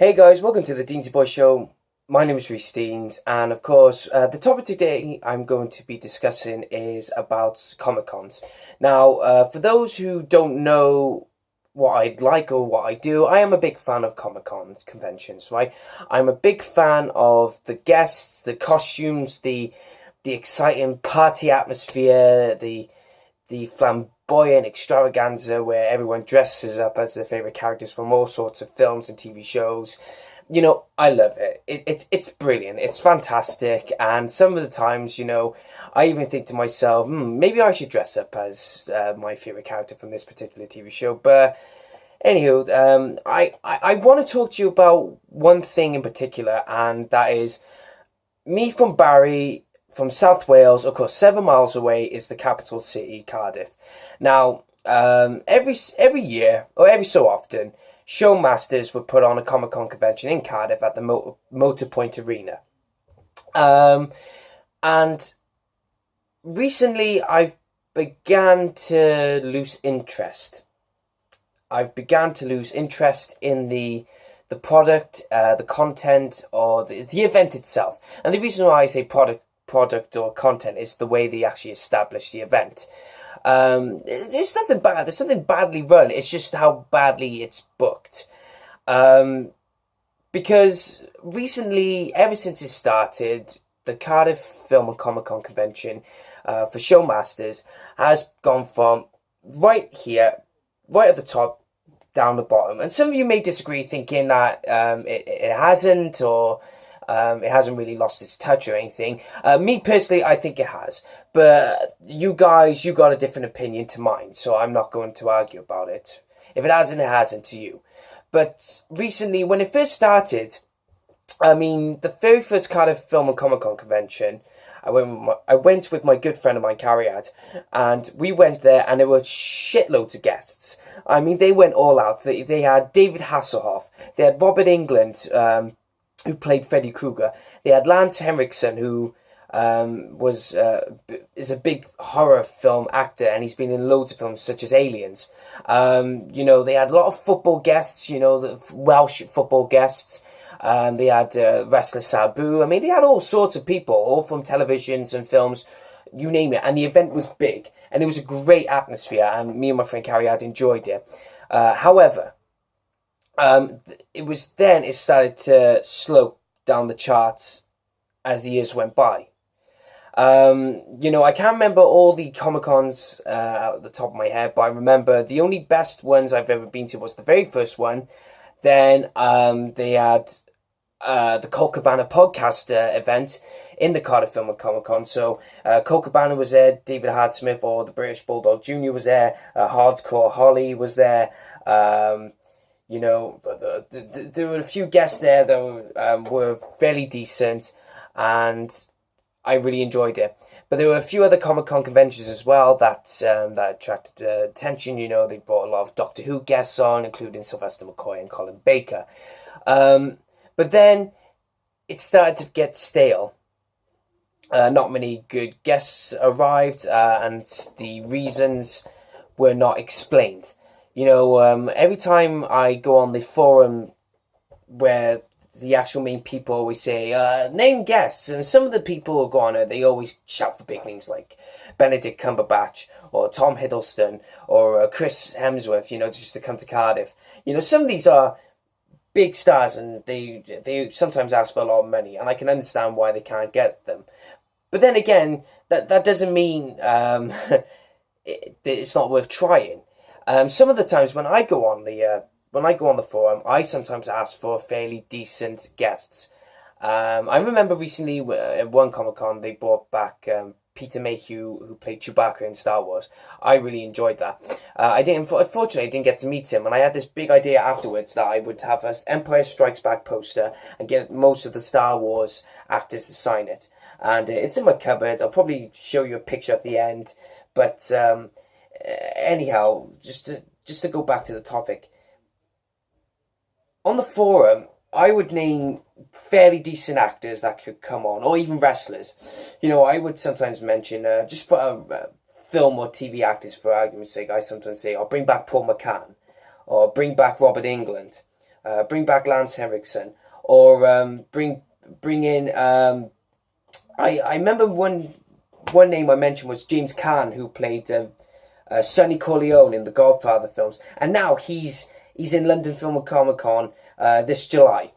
Hey guys, welcome to the Deansy Boy Show. My name is Rhys Deans, and of course, the topic today I'm going to be discussing is about Comic Cons. Now, for those who don't know what I'd like or what I do, I am a big fan of Comic Con conventions, right? I'm a big fan of the guests, the costumes, the exciting party atmosphere, the flamboyant extravaganza where everyone dresses up as their favorite characters from all sorts of films and TV shows. You know, I love it. It's brilliant. It's fantastic. And some of the times, I even think to myself, maybe I should dress up as my favorite character from this particular TV show. But anywho, I want to talk to you about one thing in particular, and that is me from Barry, from South Wales. Of course, 7 miles away is the capital city, Cardiff. Now, every year, or every so often, Showmasters would put on a Comic Con convention in Cardiff at the Motorpoint Arena. And recently I've began to lose interest. I've began to lose interest in the product, the content, or the event itself. And the reason why I say product or content is the way they actually establish the event. There's nothing bad. There's something badly run. It's just how badly it's booked. Because recently, ever since it started, the Cardiff Film and Comic Con convention for Showmasters has gone from right here, right at the top, down the bottom. And some of you may disagree, thinking that it hasn't, or it hasn't really lost its touch or anything. Me personally, I think it has. But you guys, you got a different opinion to mine, so I'm not going to argue about it. If it hasn't, it hasn't to you. But recently, when it first started, the very first Cardiff Film and Comic Con convention, I went with my good friend of mine, Cariad, and we went there, and there were shitloads of guests. They went all out. They had David Hasselhoff, they had Robert Englund, who played Freddy Krueger. They had Lance Henriksen, who is a big horror film actor, and he's been in loads of films such as Aliens. They had a lot of football guests, the Welsh football guests. They had wrestler Sabu. They had all sorts of people, all from televisions and films, you name it. And the event was big, and it was a great atmosphere, and me and my friend Carrie had enjoyed it. However, it started to slow down the charts as the years went by. I can't remember all the Comic-Cons at the top of my head, but I remember the only best ones I've ever been to was the very first one. Then they had the Colt Cabana podcast event in the Cardiff Film and Comic Con. So Colt Cabana was there, David Hardsmith, or the British Bulldog Jr. was there, Hardcore Holly was there. But there were a few guests there that were fairly decent, and I really enjoyed it. But there were a few other Comic-Con conventions as well that attracted attention. They brought a lot of Doctor Who guests on, including Sylvester McCoy and Colin Baker. But then it started to get stale. Not many good guests arrived, and the reasons were not explained. Every time I go on the forum where the actual main people always say, name guests, and some of the people who go on it, they always shout for big names like Benedict Cumberbatch, or Tom Hiddleston, or Chris Hemsworth, just to come to Cardiff. Some of these are big stars, and they sometimes ask for a lot of money, and I can understand why they can't get them. But then again, that doesn't mean it's not worth trying. Some of the times when I go on the forum, I sometimes ask for fairly decent guests. I remember recently at one Comic-Con, they brought back Peter Mayhew, who played Chewbacca in Star Wars. I really enjoyed that. Unfortunately, I didn't get to meet him, and I had this big idea afterwards that I would have an Empire Strikes Back poster and get most of the Star Wars actors to sign it. And it's in my cupboard. I'll probably show you a picture at the end. But anyhow, just to go back to the topic. On the forum, I would name fairly decent actors that could come on, or even wrestlers. I would sometimes mention, just for film or TV actors, for argument's sake, I sometimes say, I'll bring back Paul McCann, or bring back Robert Englund, bring back Lance Henriksen, or bring in. I remember one name I mentioned was James Caan, who played Sonny Corleone in the Godfather films, and now he's in London Film and Comic Con this July.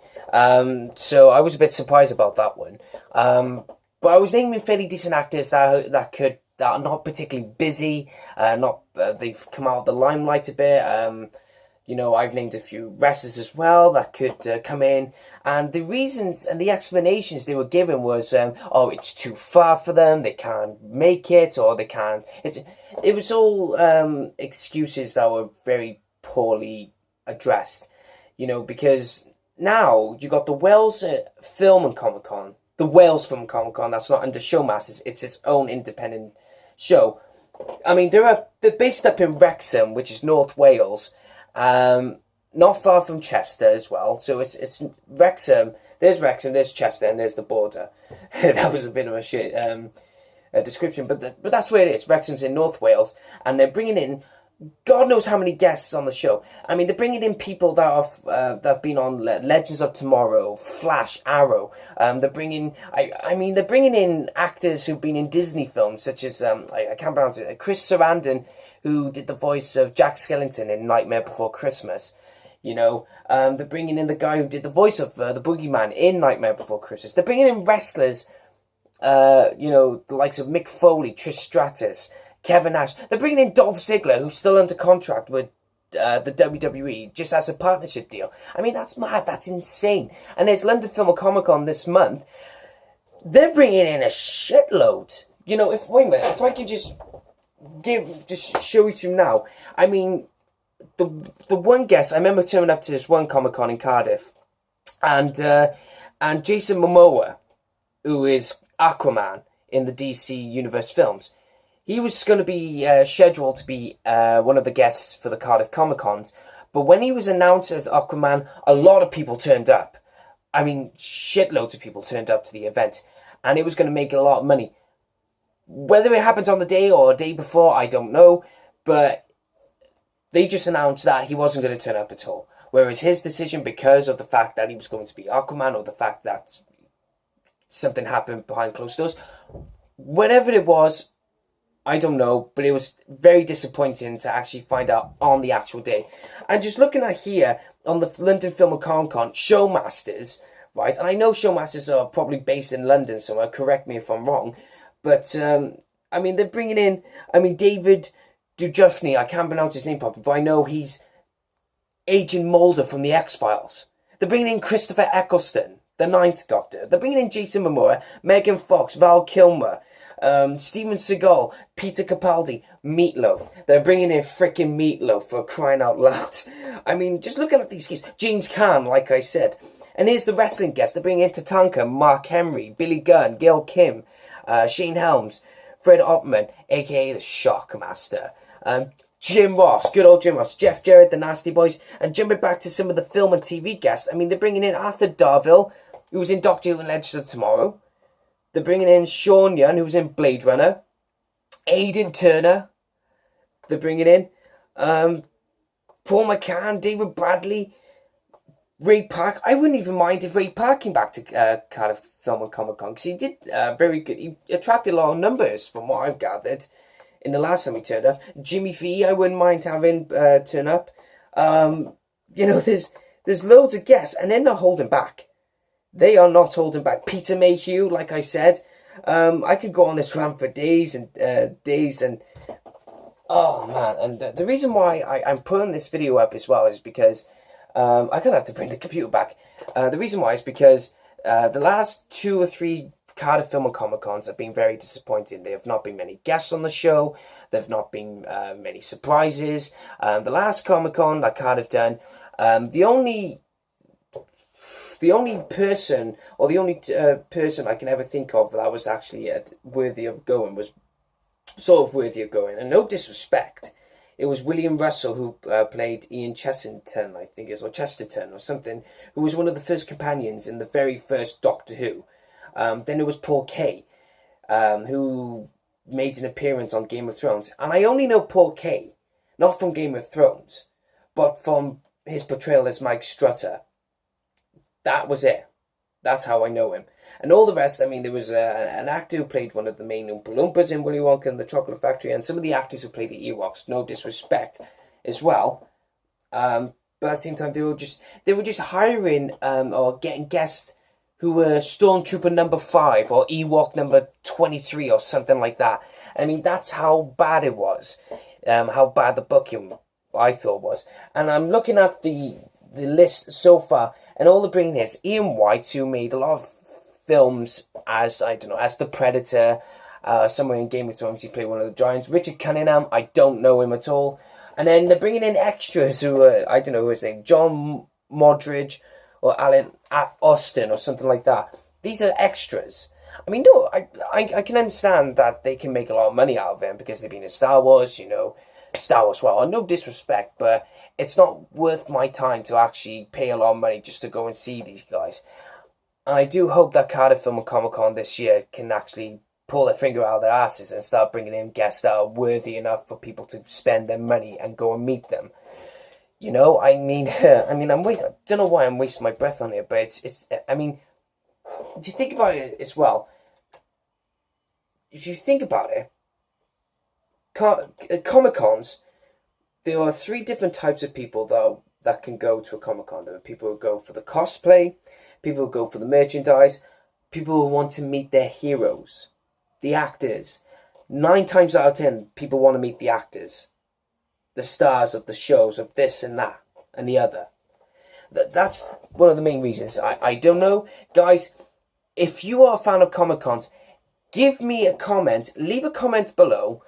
So I was a bit surprised about that one. But I was naming fairly decent actors that are not particularly busy, they've come out of the limelight a bit. I've named a few wrestlers as well that could come in, and the reasons and the explanations they were given was, it's too far for them, they can't make it, or they can't. It was all excuses that were very poorly addressed, because now you got the Wales Film and Comic Con, the Wales Film and Comic Con. That's not under Showmasters; it's its own independent show. I mean, they're based up in Wrexham, which is North Wales. Not far from Chester as well. So it's Wrexham. There's Chester, and there's the border. That was a bit of a shit description, but that's where it is. Wrexham's in North Wales, and they're bringing in God knows how many guests on the show. I mean, they're bringing in people that have been on Legends of Tomorrow, Flash, Arrow. They're bringing in actors who've been in Disney films, such as I can't pronounce it. Chris Sarandon, who did the voice of Jack Skellington in Nightmare Before Christmas. They're bringing in the guy who did the voice of the Boogeyman in Nightmare Before Christmas. They're bringing in wrestlers, the likes of Mick Foley, Trish Stratus, Kevin Nash. They're bringing in Dolph Ziggler, who's still under contract with the WWE, just as a partnership deal. I mean, that's mad. That's insane. And there's London Film and Comic Con this month. They're bringing in a shitload. If I could just show you to now. I mean, the one guest, I remember turning up to this one Comic Con in Cardiff, and Jason Momoa, who is Aquaman in the DC Universe films. He was going to be scheduled to be one of the guests for the Cardiff Comic Cons, but when he was announced as Aquaman, a lot of people turned up. I mean, shitloads of people turned up to the event, and it was going to make a lot of money. Whether it happened on the day or a day before, I don't know, but they just announced that he wasn't going to turn up at all. Whereas his decision, because of the fact that he was going to be Aquaman, or the fact that something happened behind closed doors, whatever it was, I don't know, but it was very disappointing to actually find out on the actual day. And just looking at here, on the London Film and Comic Con, Showmasters, right, and I know Showmasters are probably based in London somewhere, correct me if I'm wrong, but, they're bringing in, David Duchovny, I can't pronounce his name properly, but I know he's Agent Mulder from the X-Files. They're bringing in Christopher Eccleston, the Ninth Doctor. They're bringing in Jason Momoa, Megan Fox, Val Kilmer, Steven Seagal, Peter Capaldi, Meatloaf. They're bringing in freaking Meatloaf, for crying out loud. I mean, just looking at these guys. James Caan, like I said. And here's the wrestling guests. They're bringing in Tatanka, Mark Henry, Billy Gunn, Gail Kim, Shane Helms, Fred Ottman, a.k.a. the Shockmaster, Jim Ross, good old Jim Ross, Jeff Jarrett, the Nasty Boys, and jumping back to some of the film and TV guests, they're bringing in Arthur Darvill, who was in Doctor Who and Legends of Tomorrow. They're bringing in Sean Young, who was in Blade Runner, Aidan Turner. They're bringing in Paul McCann, David Bradley, Ray Park. I wouldn't even mind if Ray Park came back to Cardiff Film and Comic Con, because he did very good. He attracted a lot of numbers, from what I've gathered, in the last time he turned up. Jimmy V, I wouldn't mind having turn up. There's loads of guests, and they're not holding back. They are not holding back. Peter Mayhew, like I said, I could go on this rant for days and days, and oh man! And the reason why I'm putting this video up as well is because I'm gonna have to bring the computer back. The reason why is because the last 2 or 3 Cardiff Film and Comic Cons have been very disappointing. There have not been many guests on the show. There have not been many surprises. The last Comic Con that Cardiff done, the only person, or the only person I can ever think of that was actually worthy of going, was sort of worthy of going, and no disrespect, it was William Russell, who played Ian Chesterton, I think it is, or Chesterton or something, who was one of the first companions in the very first Doctor Who. Then there was Paul Kay, who made an appearance on Game of Thrones, and I only know Paul Kay not from Game of Thrones, but from his portrayal as Mike Strutter. That was it. That's how I know him. And all the rest, I mean, there was an actor who played one of the main Oompa Loompas in Willy Wonka and the Chocolate Factory, and some of the actors who played the Ewoks, no disrespect, as well. But at the same time, they were just hiring or getting guests who were Stormtrooper number 5 or Ewok number 23 or something like that. I mean, that's how bad it was. How bad the booking, I thought, was. And I'm looking at the list so far, and all they're bringing is Ian White, who made a lot of films as, I don't know, as the Predator. Somewhere in Game of Thrones, he played one of the giants. Richard Cunningham, I don't know him at all. And then they're bringing in extras who are, I don't know his name, John Modridge or Alan Austin or something like that. These are extras. I mean, no, I can understand that they can make a lot of money out of them because they've been in Star Wars, Star Wars, well, no disrespect, but it's not worth my time to actually pay a lot of money just to go and see these guys. And I do hope that Cardiff Film and Comic Con this year can actually pull their finger out of their asses and start bringing in guests that are worthy enough for people to spend their money and go and meet them. I mean, I don't know why I'm wasting my breath on it, but I mean, if you think about it as well, if you think about it, Comic-Cons, there are 3 different types of people that can go to a Comic-Con. There are people who go for the cosplay, people who go for the merchandise, people who want to meet their heroes, the actors. 9 times out of 10, people want to meet the actors, the stars of the shows, of this and that and the other. That's one of the main reasons. I don't know. Guys, if you are a fan of Comic-Cons, give me a comment. Leave a comment below.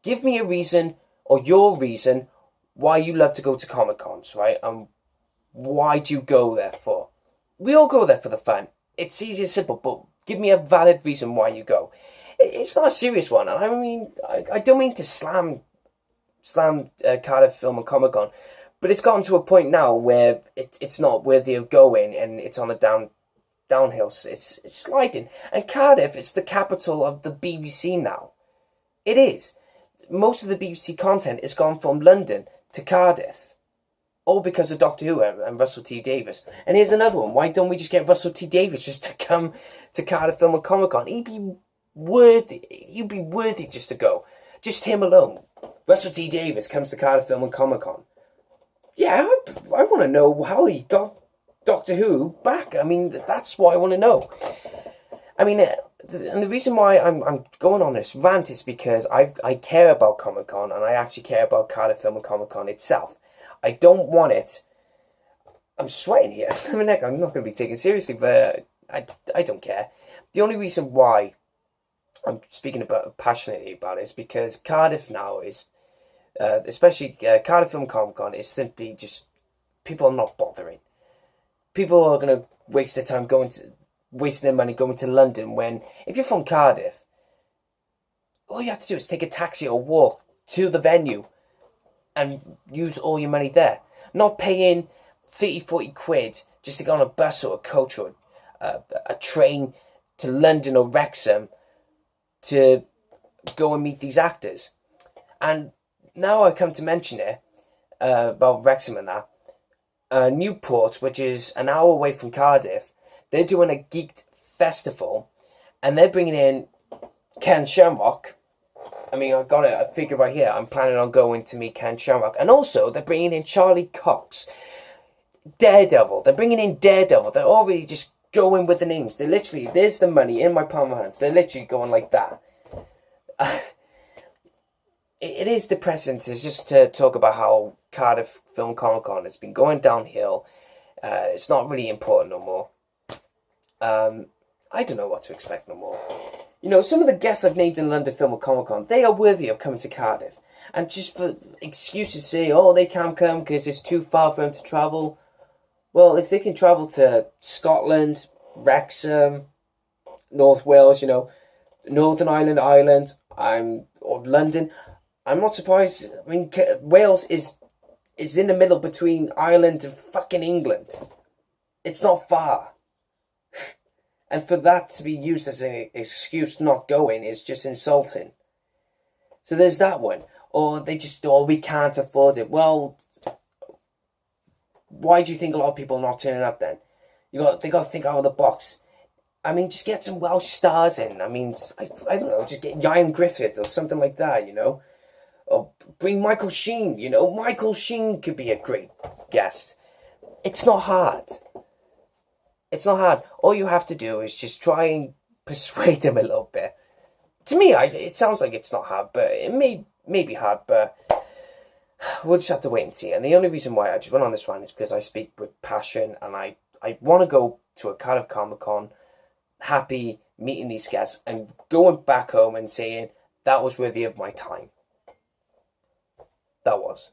Give me a reason or your reason why you love to go to Comic-Cons, right? And why do you go there for? We all go there for the fun. It's easy and simple, but give me a valid reason why you go. It's not a serious one. And I mean, I don't mean to slam Cardiff Film and Comic Con, but it's gotten to a point now where it's not worthy of going, and it's on a downhill. It's sliding. And Cardiff is the capital of the BBC now. It is. Most of the BBC content has gone from London to Cardiff, all because of Doctor Who and Russell T Davies. And here's another one. Why don't we just get Russell T Davies just to come to Cardiff Film and Comic Con? He'd be worthy just to go. Just him alone. Russell T Davies comes to Cardiff Film and Comic Con. Yeah, I want to know how he got Doctor Who back. I mean, that's what I want to know. I mean, and the reason why I'm going on this rant is because I care about Comic Con, and I actually care about Cardiff Film and Comic Con itself. I don't want it. I'm sweating here. I mean, I'm not going to be taken seriously, but I don't care. The only reason why I'm speaking passionately about it is because Cardiff now is, especially Cardiff Film Comic Con, is simply just, people are not bothering. People are going to waste their time wasting their money going to London, when if you're from Cardiff, all you have to do is take a taxi or walk to the venue and use all your money there. Not paying 30, 40 quid just to go on a bus or a coach or a train to London or Wrexham to go and meet these actors. And now I come to mention it, about Wrexham and that, Newport, which is an hour away from Cardiff, they're doing a geeked festival, and they're bringing in Ken Shamrock. I mean, I've got a figure right here. I'm planning on going to meet Ken Shamrock. And also, they're bringing in Charlie Cox, Daredevil. They're bringing in Daredevil. They're already just going with the names. They're literally, there's the money in my palm of my hands. They're literally going like that. It is depressing to talk about how Cardiff Film Comic Con has been going downhill. It's not really important no more. I don't know what to expect no more. You know, some of the guests I've named in London Film and Comic Con, they are worthy of coming to Cardiff. And just for excuses to say, oh, they can't come because it's too far for them to travel. Well, if they can travel to Scotland, Wrexham, North Wales, you know, Northern Ireland, or London, I'm not surprised. I mean, Wales is in the middle between Ireland and fucking England. It's not far. And for that to be used as an excuse not going is just insulting. So there's that one. Or they just, we can't afford it. Well, why do you think a lot of people are not turning up then? They got to think out of the box. I mean, just get some Welsh stars in. I mean, I don't know, just get Ian Griffith or something like that, you know? Or bring Michael Sheen, you know? Michael Sheen could be a great guest. It's not hard. It's not hard. All you have to do is just try and persuade him a little bit. To me, it sounds like it's not hard, but it may be hard, but we'll just have to wait and see. And the only reason why I just went on this rant is because I speak with passion, and I want to go to a Cardiff Comic Con happy, meeting these guests, and going back home and saying, that was worthy of my time. That was.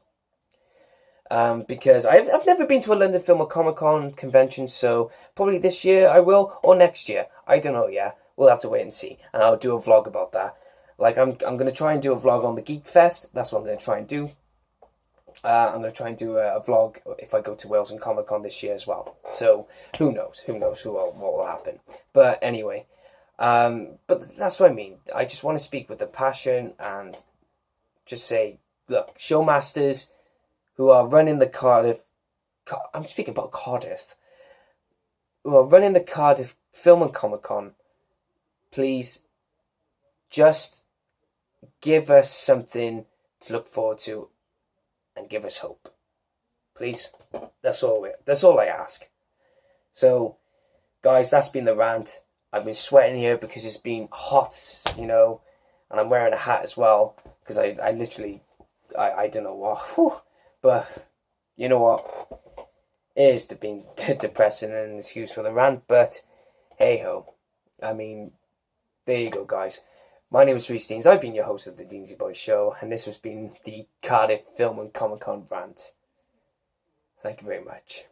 Because I've never been to a London Film or Comic Con convention, so probably this year I will, or next year. I don't know yet. We'll have to wait and see. And I'll do a vlog about that. Like, I'm going to try and do a vlog on the Geek Fest. That's what I'm going to try and do. I'm going to try and do a vlog if I go to Wales and Comic Con this year as well. So, who knows? What will happen. But anyway, but that's what I mean. I just want to speak with the passion and just say, look, showmasters who are running the Cardiff... I'm speaking about Cardiff. Who are running the Cardiff Film and Comic Con, please just give us something to look forward to and give us hope. Please. That's all I ask. So, guys, that's been the rant. I've been sweating here because it's been hot, you know, and I'm wearing a hat as well because I literally, I don't know what, but you know what, it is being depressing and an excuse for the rant, but hey-ho. I mean, there you go, guys. My name is Rhys Deans. I've been your host of the Deansy Boys Show, and this has been the Cardiff Film and Comic Con rant. Thank you very much.